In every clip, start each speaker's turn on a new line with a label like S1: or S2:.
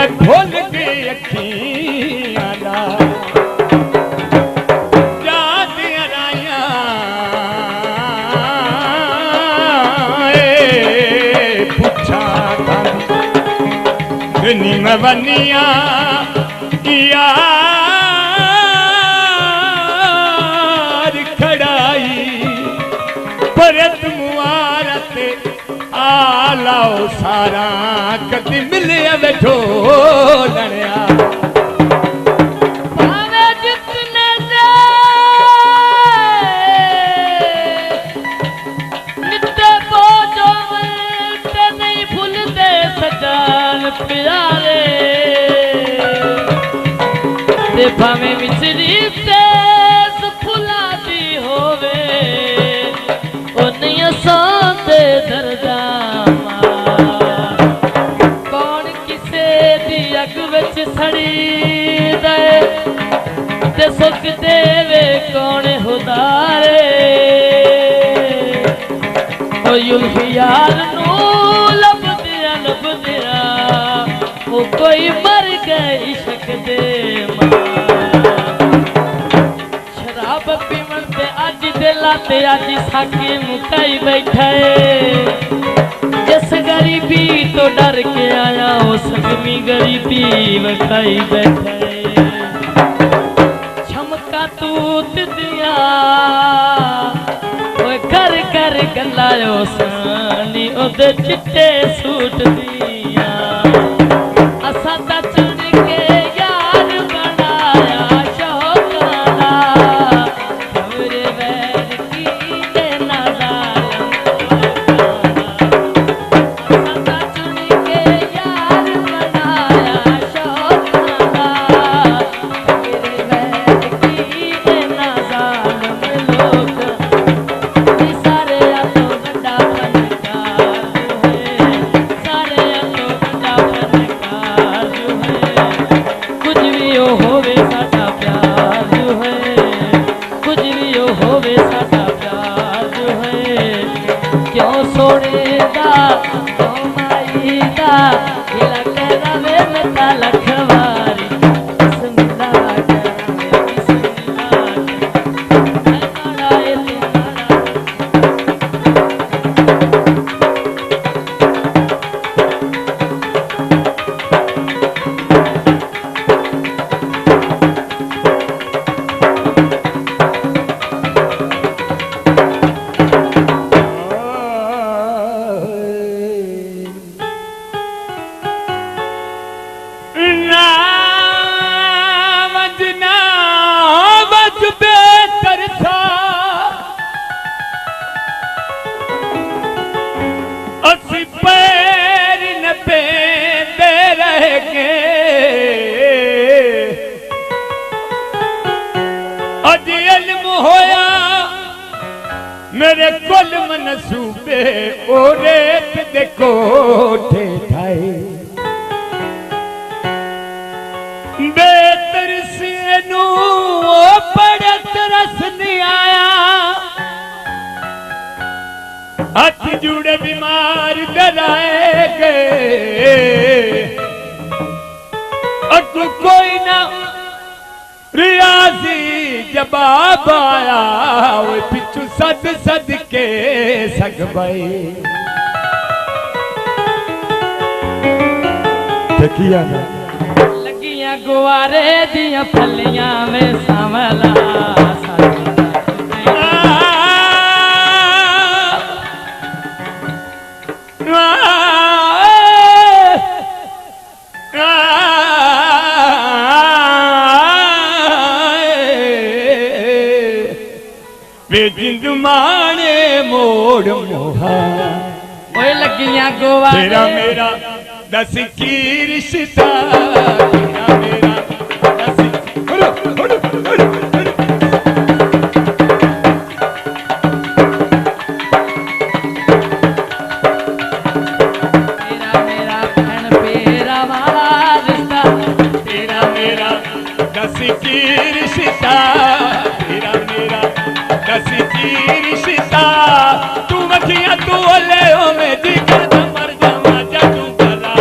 S1: मैं भूल गई अखियां दा याद आया पूछा नी मैं बनिया यार खड़ाई परत मुआरत आलाओ सारा कदी मिले बैठो लड़िया
S2: भावें मिसरी तेज फुलादी होवे उन्हीं सांते दरदामा कौन किसे दी अग विच सड़ी दे ते सुख देवे कौन हुदारे ओ युल्फियार नू लभदिया वो कोई मर गए इश्क दे ते आज साकी मुकाई बैठा जिस गरीबी तो डर के आया उस गमी गरीबी वखाई बैठा छमका तूत दिया घर घर गलायो सानी ओदे चिट्टे सूट दिया असा दा चुन के यार बनाया शौकाना मेरे कुल मनसूबे ओ रेत दे कोठे ठाए बेतरसी नू बड़े तरस नहीं आया हाथ जुड़े बीमार डराए गए अगू कोई ना रियाजी जवाब आया पिछू सद सद के सगबई लगियां गुआरे दियां फलियां में सांवला जिंद माने मोड़ मोहा लगियां गोवा तेरा मेरा दस की रिश्ता तेरा मेरा दस तेरा मेरा बहन पेरा वाला रिश्ता तेरा मेरा दस की रिश्ता तेरा मेरा दस की रिश्ता तू मखिया तू ले ओ में जिगर मर जावा जदू करा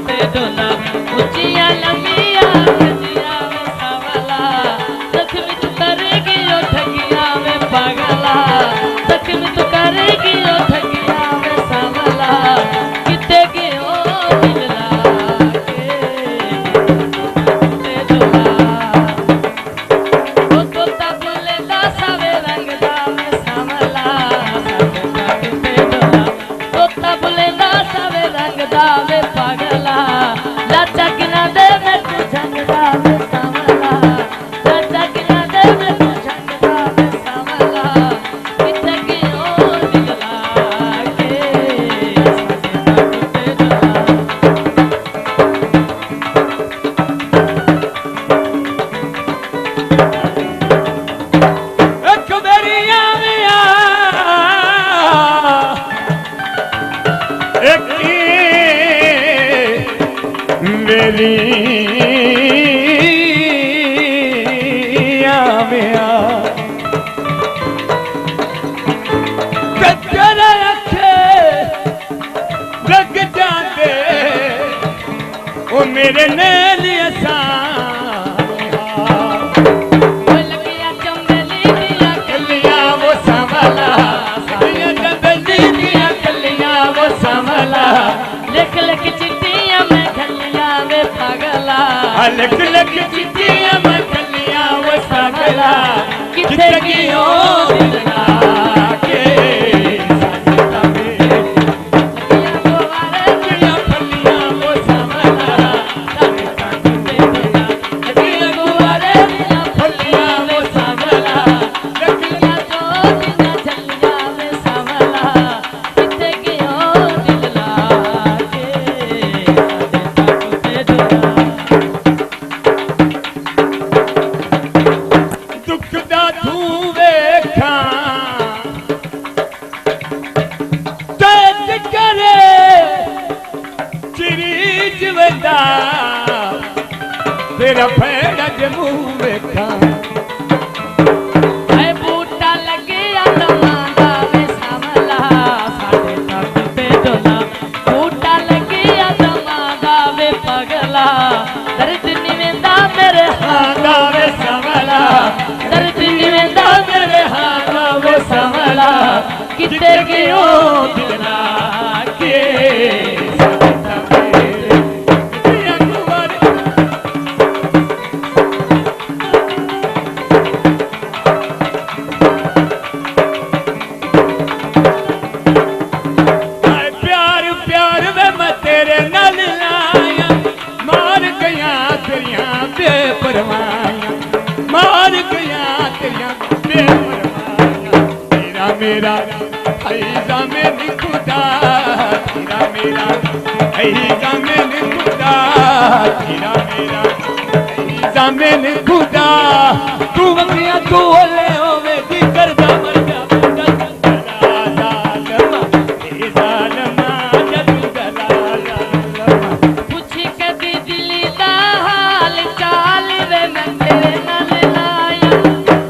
S2: ते डोला उचिया लमिया जिया में सावला सच में तू करेगी ओ ठगिया में पागला सच में तू करेगी ओ ठगिया में सावला किते के ओ दिल लागे ते डोला ओ तोता बोले दा सावे रंग दा में सावला ते डोला तोता बोले दा सावे रंग दा में पागला लाचा किना दे मैं तू झंग दा में सावला लाचा किना दे मैं तू झंग दा में सावला किते के ओ दिल लागे ते डोला
S1: एक बेरिया में आ एक बेरिया में आ कच्चर अखे लग जाते ओ मेरे नैल
S2: बोल गया चंबेली दिया
S1: कलियां वो संभला चंबेली दिया कलियां वो संभला
S2: लिख लिख चिट्ठियां में खलियां में पागला
S1: लिख लिख चिट्ठियां में कलियां वो संभला किथे गियो दिल लागे सजदा में कलियां फलियां वो संभला कलियां गुवारे फलियां वो संभला
S2: किया तो दिन चलिया में सावला किथे गियो दिल लागे ते डोला
S1: दुख दा तू वेखां तेज करे चिरीज वंदा तेरा फेड़ा जमू वेखां
S2: ऐ बूटा लगिया तमांदा वे सावला साडे तक ते डोला बूटा लगिया तमांदा वे पगला दर्द निवेंदा मेरे
S1: आंदा वे संभला
S2: दर्द निवेंदा
S1: मेरे हाथ वो संभला किते गियो दिल लागे सजदा मेरे कलियां गुवारे आए प्यार प्यार वे मैं तेरे नाल आया मार गया तेरिया बेपरवाहियां मार गया तेरिया बेपरवाहियां तेरा मेरा ऐसा में खुदा तेरा मेरा ऐसा में खुदा तेरा मेरा ऐसा में खुदा तू वखिया तू ओले होवे दी करदा मर जा
S2: पूछी कदी दिली दा हाल चाल वे मैं तेरे नाल लाया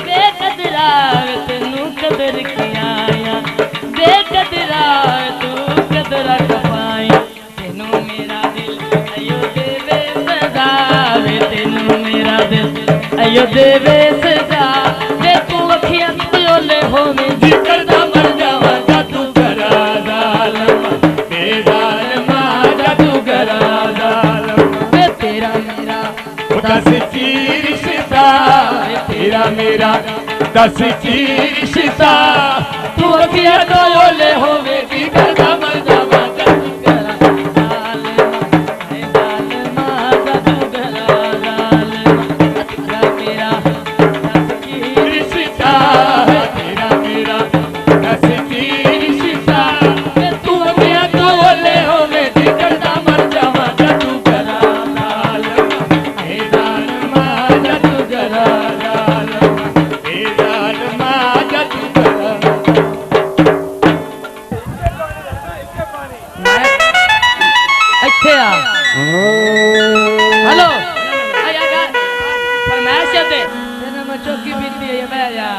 S2: बेकदरा तेनू कदर कियाया बेकदरा तू कदरा कपाया तेनू मेरा दिल अयो देवे सदा वे तेनू मेरा दिल अयो देवे सदा वे तू अखियां तोले होवे
S1: जी करदा मर जावा जादू करा जालमा बेजालमा जादू करा जालमा
S2: वे तेरा मेरा
S1: दस की रिश्ता तेरा मेरा दस की रिश्ता तू अखियां तो ओले होवे दी करदा मर जावा जादू
S2: करा जालमा जादू करा जालमा तेरा मेरा दस की
S1: रिश्ता तेरा मेरा दस की रिश्ता तू अखियां तो ओले होवे दी करदा मर जावा जादू करा जालमा जादू करा जालमा जादू करा
S2: ਇੱਥੇ ਆ हेलो आया गा फरमाइश दे तेरे में चौकी बीती है मैं या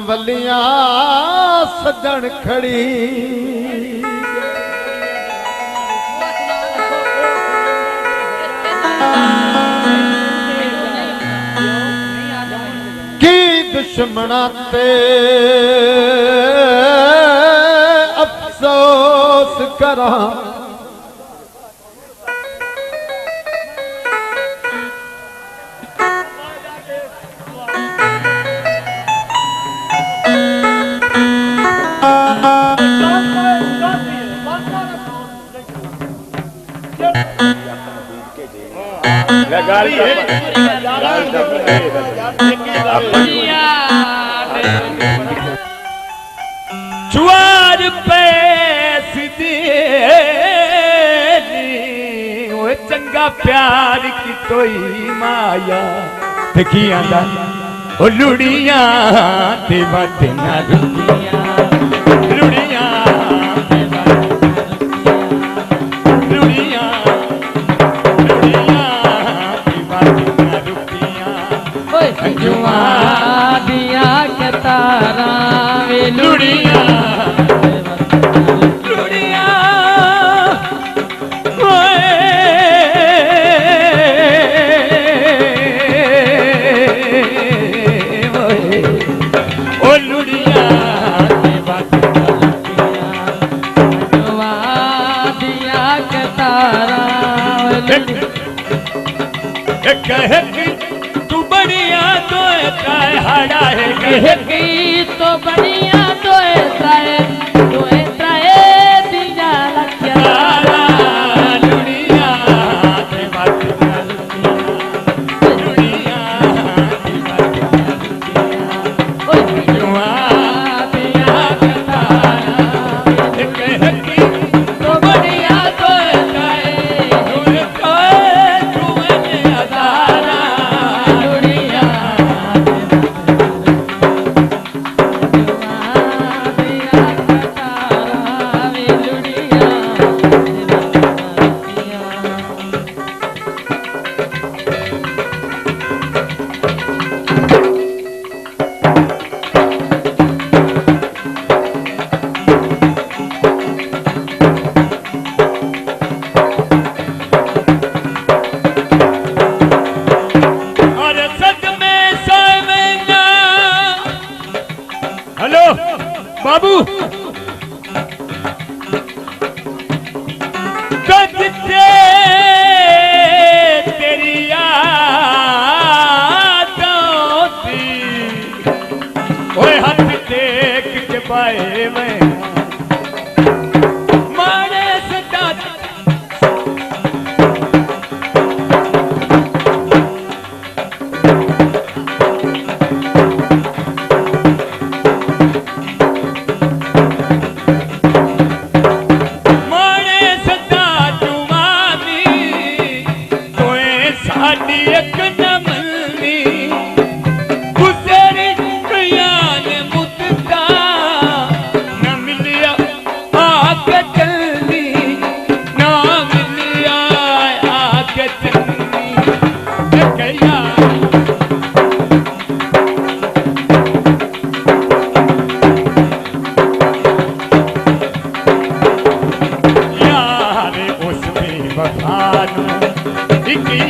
S3: वलियां सजन खड़ी की दुश्मना ते अफसोस करा
S2: जुआर पैस दे वो चंगा प्यार की तोई माया देखी आंदा ओ लुड़ियां ते बात ना रुकियां लुड़ियां
S1: जुआ दिया के तारा वे
S2: लुड़िया लुड़िया ओ लुड़िया
S1: जुआ दिया के तारा
S2: कह तू बढ़िया तो हड़ा है
S1: की तो बढ़िया तो ऐसा है दिया लख्या
S2: लुड़िया ते बात लुड़िया ते बात जुआ दिया के तारा कह तो बढ़िया तो बाबू कजते तेरी यादों थी ओए हाथ देख के पाए मैं मारे सदा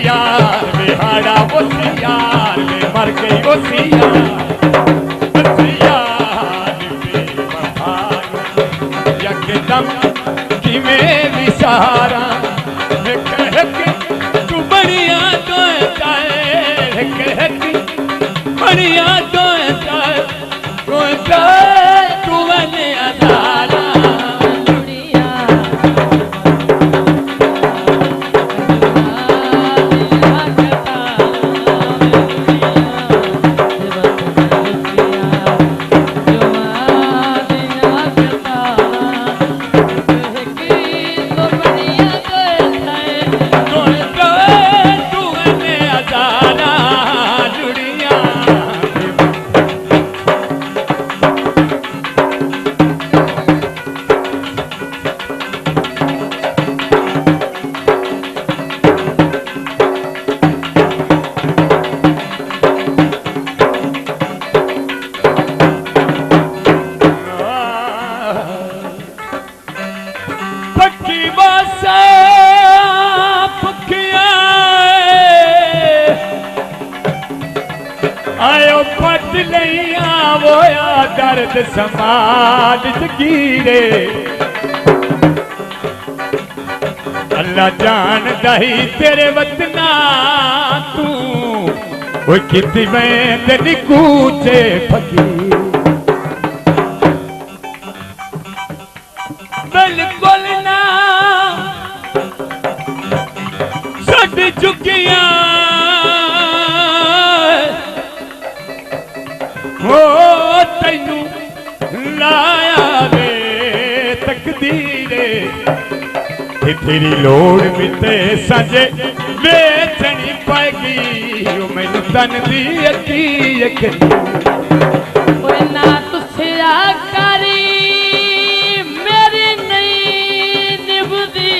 S2: यार बिहाड़ा यार में मर गई यकदम कि मैं विचारा तू बढ़िया तो बढ़िया तो तू बने अदारा
S1: पट लिया वोया दर्द समाज कीरे अल्लाह जान दही तेरे वतना तू वो किती में तेरी कूचे फकीर बिल्कुल ना छड़ चुकिया हो तैनू लाया वे तकदीरे तेरी लोड़ मिते सजे बेचनी पाएगी मैनू तन दी यकीन
S2: ना तुझसे आकारी मेरी नहीं निभदी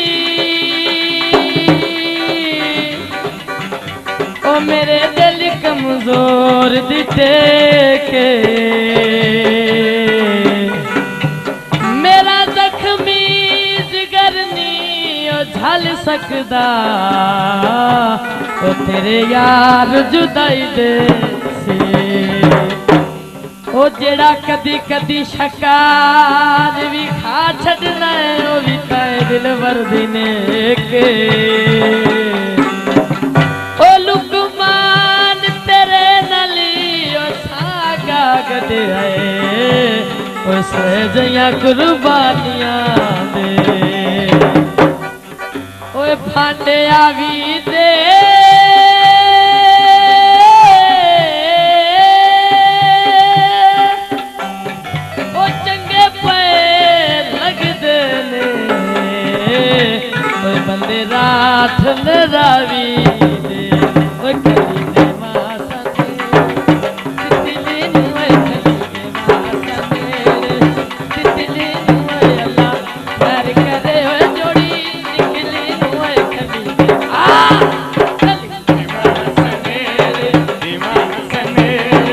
S2: ओ मेरे दिल कमजोर दिते के मेरा जख्मी जिगर नहीं ओ झल सकदा ओ तेरे यार जुदाई दे से ओ जेड़ा कदी कदी शकार भी खा छड़ना है ओ भी ताए दिल वर्दी ने के ओ लुकमान तेरे नली ओ सागा गदे आए ओ सजया कुर्बानियां दे ओ फांडे आवी दे बंदे रात नरावी दे ओ कली दे मासा तितली नुए कली दे मासा मेरे तितली नुए अल्लाह प्यार करे ओ जोड़ी निकली नुए कली दे कली दे मासा मेरे मासा मेरे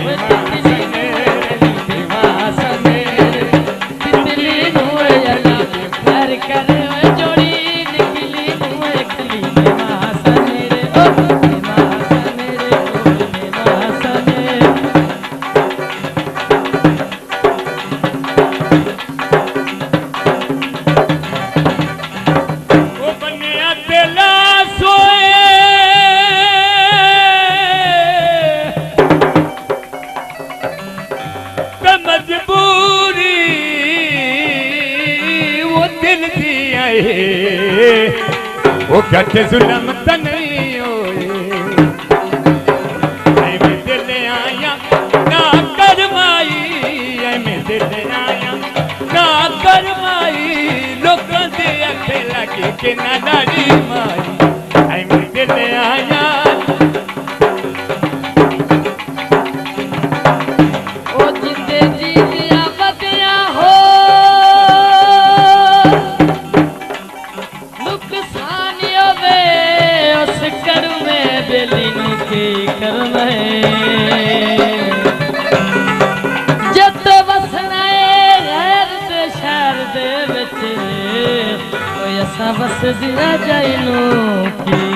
S2: ओ तितली नुए मासा मेरे तितली नुए अल्लाह प्यार करे ओ जोड़ी
S1: वो घट जुलम त नहीं होए मैं दिल आया ना करमाई मैं दिल आया ना करमाई लोगों दे अखे लगे के ना नारी माई मैं दिल आया
S2: ओ जिंदे जीतिया बतिया हो जत वसना गैर दे शहर दे विच असा वस दिया जाइनो की